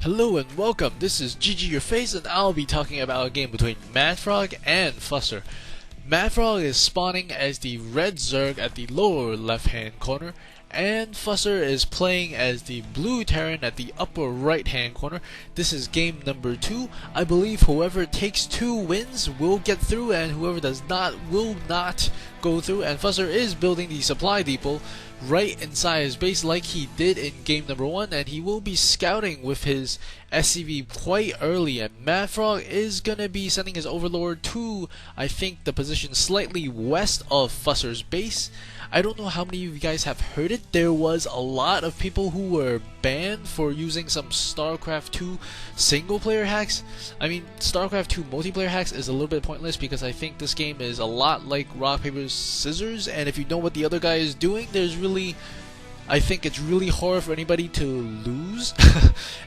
Hello and welcome, this is GG Your Face and I'll be talking about a game between MaDFroG and Fuzer. MaDFroG is spawning as the red Zerg at the lower left hand corner, and Fuzer is playing as the blue Terran at the upper right hand corner. This is game number 2. I believe whoever takes 2 wins will get through, and whoever does not will not go through. And Fuzer is building the supply depot right inside his base like he did in game number 1, and he will be scouting with his SCV quite early, and MaDFroG is gonna be sending his overlord to, I think, the position slightly west of Fuzer's base. I don't know how many of you guys have heard it. There was a lot of people who were banned for using some Starcraft 2 single player hacks. I mean, Starcraft 2 multiplayer hacks is a little bit pointless because I think this game is a lot like rock, paper, scissors, and if you know what the other guy is doing, I think it's really hard for anybody to lose,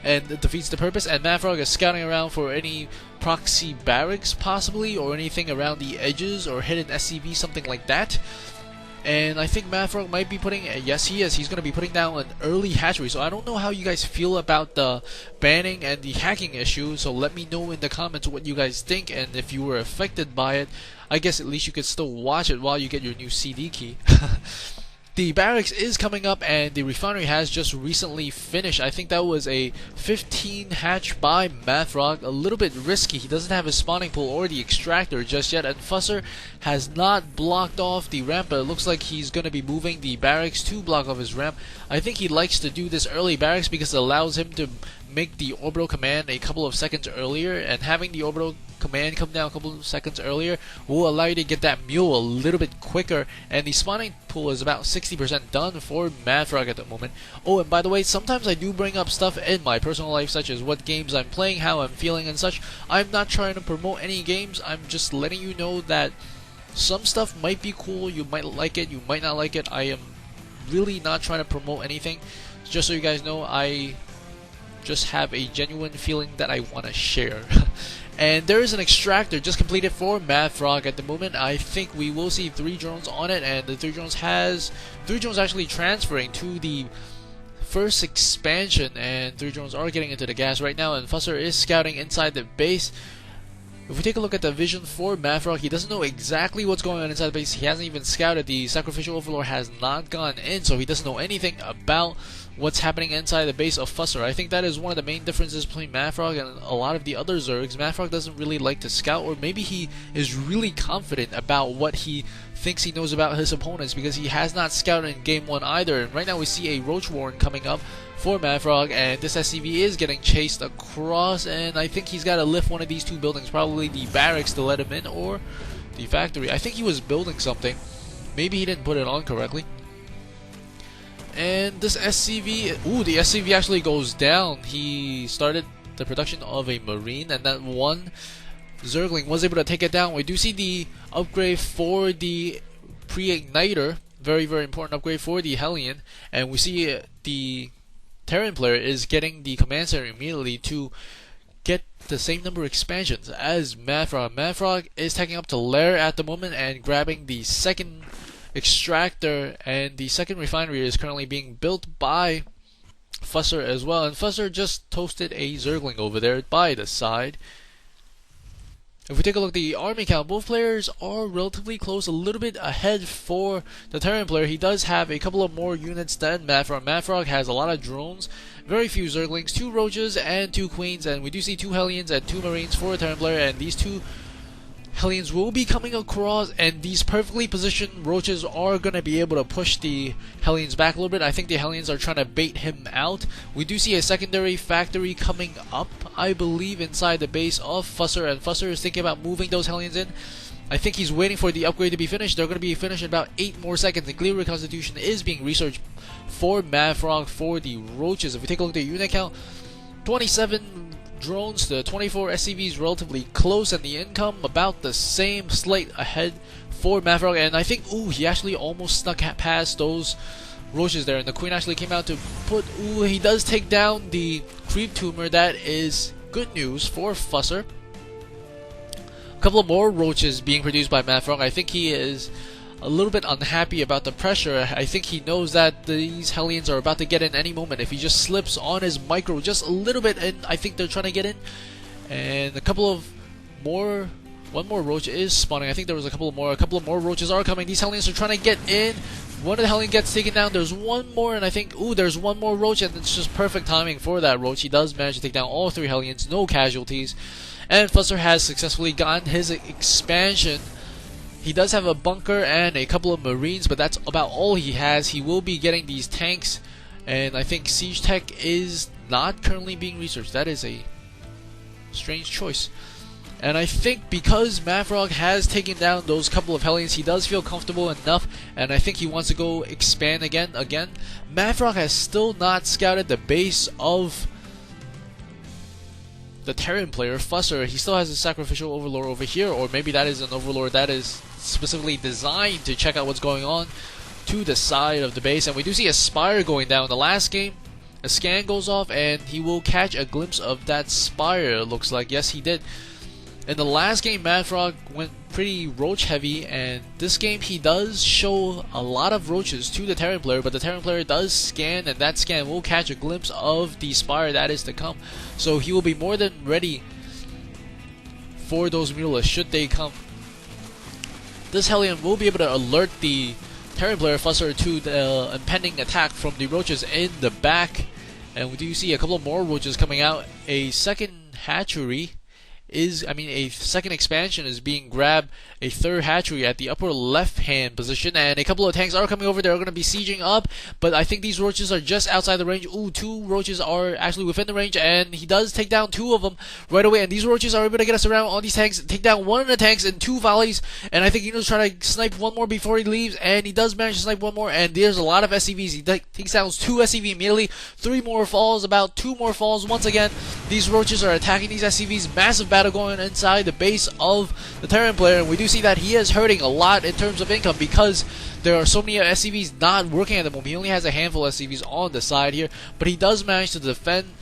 and it defeats the purpose. And MaDFroG is scouting around for any proxy barracks possibly, or anything around the edges, or hidden SCV, something like that. And I think MaDFroG might be putting, yes he is, he's going to be putting down an early hatchery. So I don't know how you guys feel about the banning and the hacking issue, so let me know in the comments what you guys think, and if you were affected by it. I guess at least you could still watch it while you get your new CD key. The barracks is coming up, and the refinery has just recently finished. I think that was a 15 hatch by MaDFroG. A little bit risky. He doesn't have his spawning pool or the extractor just yet, and Fuzer has not blocked off the ramp, but it looks like he's going to be moving the barracks to block off his ramp. I think he likes to do this early barracks because it allows him to make the orbital command a couple of seconds earlier, and having the orbital command come down a couple of seconds earlier will allow you to get that mule a little bit quicker. And the spawning pool is about 60% done for MaDFroG at the moment. Oh, and by the way, sometimes I do bring up stuff in my personal life, such as what games I'm playing, how I'm feeling and such. I'm not trying to promote any games, I'm just letting you know that some stuff might be cool, you might like it, you might not like it. I am really not trying to promote anything, just so you guys know. I just have a genuine feeling that I want to share. And there is an extractor just completed for MaDFroG at the moment. I think we will see 3 drones on it, and the 3 drones actually transferring to the first expansion, and 3 drones are getting into the gas right now, and Fuzer is scouting inside the base. If we take a look at the vision for MaDFroG, he doesn't know exactly what's going on inside the base. He hasn't even scouted. The sacrificial overlord has not gone in, so he doesn't know anything about what's happening inside the base of Fuzer. I think that is one of the main differences between MaDFroG and a lot of the other Zergs. MaDFroG doesn't really like to scout, or maybe he is really confident about what he thinks he knows about his opponents, because he has not scouted in game 1 either. And right now we see a Roach Warren coming up for MaDFroG, and this SCV is getting chased across, and I think he's got to lift one of these 2 buildings, probably the barracks to let him in, or the factory. I think he was building something. Maybe he didn't put it on correctly. And this SCV, the SCV actually goes down. He started the production of a Marine, and that one Zergling was able to take it down. We do see the upgrade for the pre-igniter, very important upgrade for the Hellion, and we see the Terran player is getting the command center immediately to get the same number of expansions as MaDFroG. MaDFroG is taking up to Lair at the moment and grabbing the second extractor, and the second refinery is currently being built by Fuzer as well, and Fuzer just toasted a Zergling over there by the side. If we take a look at the army count, both players are relatively close, a little bit ahead for the Terran player. He does have a couple of more units than MaDFroG. MaDFroG has a lot of drones, very few Zerglings, 2 Roaches and 2 Queens, and we do see 2 Hellions and 2 Marines for a Terran player, and these 2 Hellions will be coming across, and these perfectly positioned Roaches are going to be able to push the Hellions back a little bit. I think the Hellions are trying to bait him out. We do see a secondary factory coming up, I believe, inside the base of Fuzer, and Fuzer is thinking about moving those Hellions in. I think he's waiting for the upgrade to be finished. They're going to be finished in about 8 more seconds. The clear reconstitution is being researched for MaDFroG for the Roaches. If we take a look at the unit count, 27 drones to 24 SCVs, relatively close, and the income about the same, slight ahead for MaDFroG. And I think, he actually almost snuck past those Roaches there, and the Queen actually came out to put, he does take down the creep tumor. That is good news for Fuzer. A couple of more Roaches being produced by MaDFroG. I think he is a little bit unhappy about the pressure. I think he knows that these Hellions are about to get in any moment. If he just slips on his micro just a little bit, and I think they're trying to get in. And a couple of more, one more roach is spawning. I think there was a couple of more roaches are coming. These Hellions are trying to get in. One of the Hellions gets taken down. There's one more, and I think, ooh, there's one more roach, and it's just perfect timing for that roach. He does manage to take down all 3 Hellions, no casualties. And Fuzer has successfully gotten his expansion. He does have a bunker and a couple of marines, but that's about all he has. He will be getting these tanks, and I think siege tech is not currently being researched. That is a strange choice. And I think because MaDFroG has taken down those couple of Hellions, he does feel comfortable enough, and I think he wants to go expand again. MaDFroG has still not scouted the base of the Terran player, Fuzer. He still has a sacrificial overlord over here, or maybe that is an overlord that is specifically designed to check out what's going on to the side of the base. And we do see a spire going down. In the last game, a scan goes off, and he will catch a glimpse of that spire, it looks like. Yes, he did. In the last game, MaDFroG went pretty roach heavy, and this game he does show a lot of roaches to the Terran player, but the Terran player does scan, and that scan will catch a glimpse of the spire that is to come. So he will be more than ready for those Mulas should they come. This Hellion will be able to alert the Terran player Fuzer to the impending attack from the roaches in the back, and we do see a couple more roaches coming out. A second hatchery a second expansion is being grabbed, a third hatchery at the upper left hand position, and a couple of tanks are coming over. They're going to be sieging up, but I think these roaches are just outside the range. Ooh, 2 roaches are actually within the range, and he does take down 2 of them right away, and these roaches are able to get us around on these tanks, take down 1 of the tanks in 2 volleys, and I think he's trying to snipe 1 more before he leaves, and he does manage to snipe 1 more, and there's a lot of SCVs. He takes down 2 SCV immediately, 3 more falls, about 2 more falls. Once again, these roaches are attacking these SCVs. Massive battle going inside the base of the Terran player, and we do see that he is hurting a lot in terms of income because there are so many SCVs not working at the moment. He only has a handful of SCVs on the side here, but he does manage to defend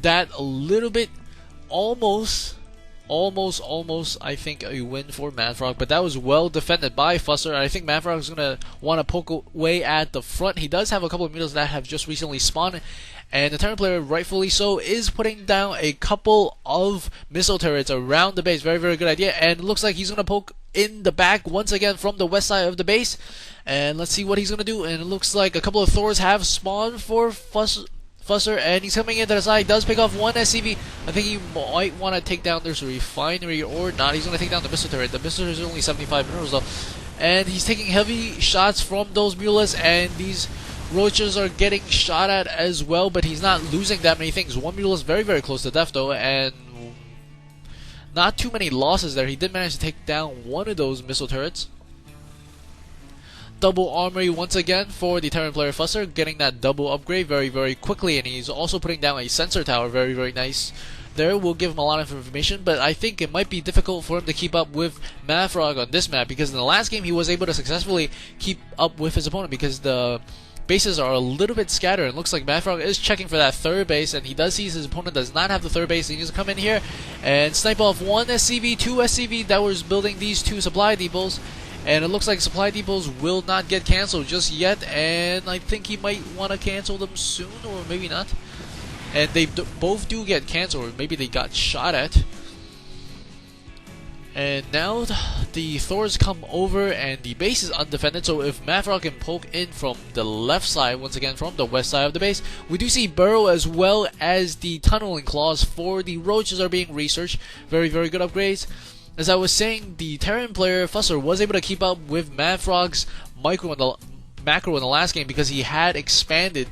that a little bit. Almost, I think, a win for MaDFroG, but that was well defended by Fuzer. I think MaDFroG is going to want to poke away at the front. He does have a couple of mutas that have just recently spawned, and the Terran player, rightfully so, is putting down a couple of missile turrets around the base. Very, very good idea, and it looks like he's going to poke in the back once again from the west side of the base, and let's see what he's going to do. And it looks like a couple of Thors have spawned for Fuzer, and he's coming into the side. Does pick off 1 SCV. I think he might want to take down this refinery or not. He's going to take down the missile turret. The missile turret is only 75 minerals though, and he's taking heavy shots from those mulas, and these roaches are getting shot at as well, but he's not losing that many things. 1 mule is very, very close to death though, and not too many losses there. He did manage to take down 1 of those missile turrets. Double armory once again for the Terran player Fuzer, getting that double upgrade very, very quickly, and he's also putting down a sensor tower. Very, very nice. There will give him a lot of information, but I think it might be difficult for him to keep up with MaDFroG on this map, because in the last game he was able to successfully keep up with his opponent because the bases are a little bit scattered. It looks like MaDFroG is checking for that 3rd base, and he does see his opponent does not have the 3rd base. He needs to come in here and snipe off 1 SCV, 2 SCV that was building these 2 supply depots, and it looks like supply depots will not get cancelled just yet, and I think he might want to cancel them soon, or maybe not. And they both do get cancelled, or maybe they got shot at. And now the Thors come over, and the base is undefended, so if MaDFroG can poke in from the left side, once again from the west side of the base, we do see burrow as well as the tunneling claws for the roaches are being researched. Very, very good upgrades. As I was saying, the Terran player Fuzer was able to keep up with MaDFroG's macro in the last game because he had expanded.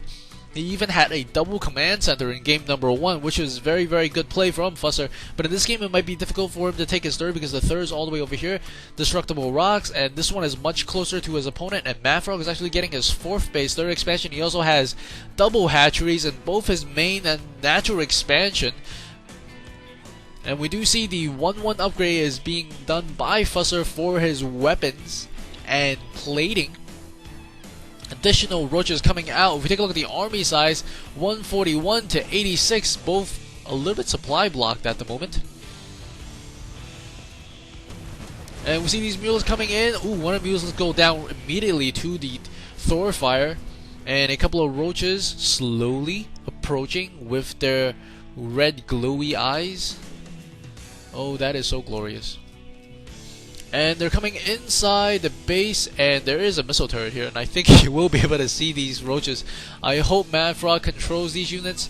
He even had a double command center in game number 1, which was very, very good play from Fuzer. But in this game, it might be difficult for him to take his 3rd because the 3rd is all the way over here, destructible rocks, and this one is much closer to his opponent. And MaDFroG is actually getting his 4th base, 3rd expansion. He also has double hatcheries in both his main and natural expansion. And we do see the 1-1 upgrade is being done by Fuzer for his weapons and plating. Additional roaches coming out. If we take a look at the army size, 141 to 86, both a little bit supply blocked at the moment. And we see these mules coming in. Ooh, one of the mules go down immediately to the Thor fire. And a couple of roaches slowly approaching with their red glowy eyes. Oh, that is so glorious. And they're coming inside the base, and there is a missile turret here, and I think you will be able to see these roaches. I hope MaDFroG controls these units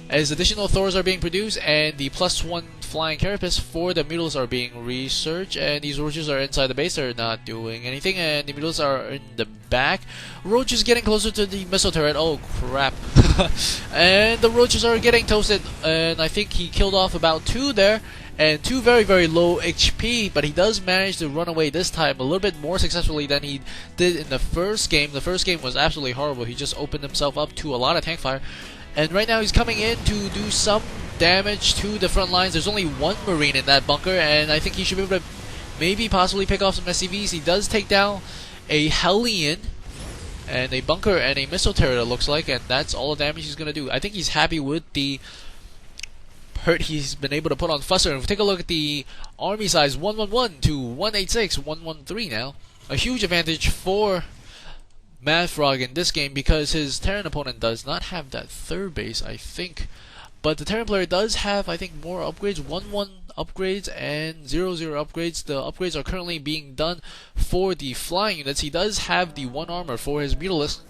as additional Thors are being produced, and the +1 flying carapace for the mules are being researched, and these roaches are inside the base. They're not doing anything, and the mules are in the back. Roaches getting closer to the missile turret. Oh crap. And the roaches are getting toasted, and I think he killed off about 2 there, and 2 very, very low HP, but he does manage to run away this time a little bit more successfully than he did in the first game. The first game was absolutely horrible. He just opened himself up to a lot of tank fire. And right now he's coming in to do some damage to the front lines. There's only 1 Marine in that bunker, and I think he should be able to maybe possibly pick off some SCVs. He does take down a Hellion and a bunker and a missile turret, it looks like, and that's all the damage he's going to do. I think he's happy with the hurt he's been able to put on Fuzer. And if we take a look at the army size, 111 to 186, 113 now. A huge advantage for MaDFroG in this game because his Terran opponent does not have that 3rd base, I think. But the Terran player does have, I think, more upgrades, 1-1 upgrades and 0-0 upgrades. The upgrades are currently being done for the flying units. He does have the 1 armor for his Mutalisk,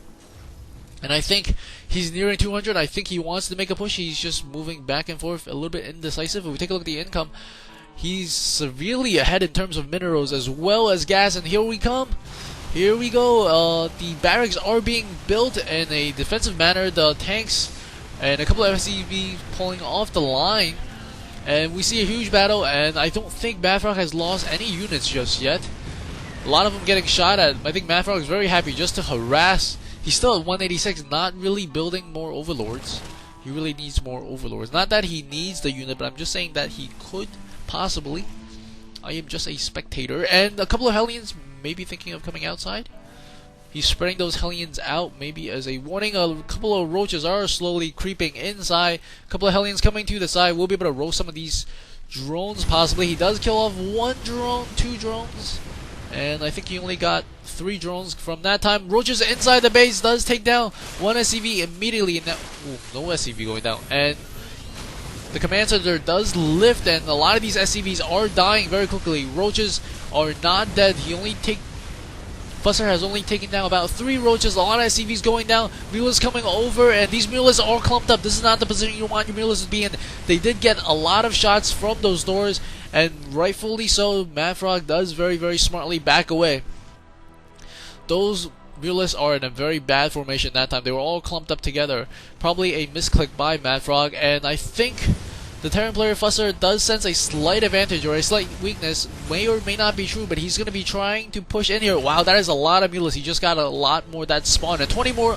and I think he's nearing 200. I think he wants to make a push. He's just moving back and forth, a little bit indecisive. If we take a look at the income, he's severely ahead in terms of minerals as well as gas, and here we come. Here we go. The barracks are being built in a defensive manner. The tanks and a couple of SCVs pulling off the line, and we see a huge battle, and I don't think MaDFroG has lost any units just yet. A lot of them getting shot at. I think MaDFroG is very happy just to harass. He's still at 186, not really building more overlords. He really needs more overlords. Not that he needs the unit, but I'm just saying that he could possibly. I am just a spectator, and a couple of Hellions maybe thinking of coming outside. He's spreading those Hellions out maybe as a warning. A couple of roaches are slowly creeping inside. A couple of Hellions coming to the side. We'll be able to roast some of these drones possibly. He does kill off 1 drone, 2 drones, and I think he only got 3 drones from that time. Roaches inside the base does take down 1 SCV immediately. No SCV going down, and the command center does lift, and a lot of these SCVs are dying very quickly. Roaches are not dead. Fuzer has only taken down about 3 roaches. A lot of SCVs going down. Mulas coming over, and these mulas are clumped up. This is not the position you want your mulas to be in. They did get a lot of shots from those doors, and rightfully so. MaDFroG does very, very smartly back away. Those mulas are in a very bad formation that time. They were all clumped up together. Probably a misclick by MaDFroG, and I think the Terran player Fuzer does sense a slight advantage or a slight weakness. May or may not be true, but he's going to be trying to push in here. Wow, that is a lot of mulas. He just got a lot more that spawned. And 1 more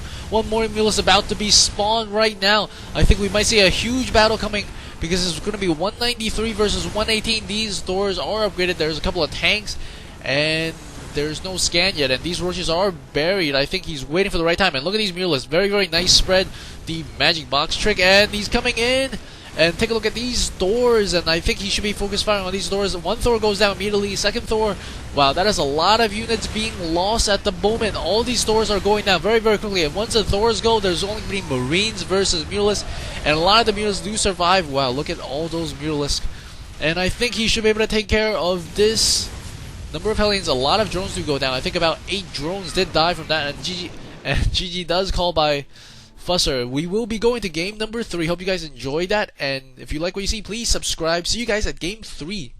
mulas about to be spawned right now. I think we might see a huge battle coming because it's going to be 193 versus 118. These doors are upgraded. There's a couple of tanks, and there's no scan yet, and these roaches are buried. I think he's waiting for the right time. And look at these mulas. Very, very nice spread. The magic box trick, and he's coming in. And take a look at these doors, and I think he should be focused firing on these doors. 1 Thor goes down immediately. 2nd Thor, wow, that is a lot of units being lost at the moment. All these Thors are going down very, very quickly. And once the Thors go, there's only going to be Marines versus Mutalisks, and a lot of the Mutalisks do survive. Wow, look at all those Mutalisks. And I think he should be able to take care of this number of Hellions. A lot of drones do go down. I think about 8 drones did die from that, and GG does call by Fuzer. We will be going to game number 3. Hope you guys enjoyed that, and if you like what you see, please subscribe. See you guys at game 3.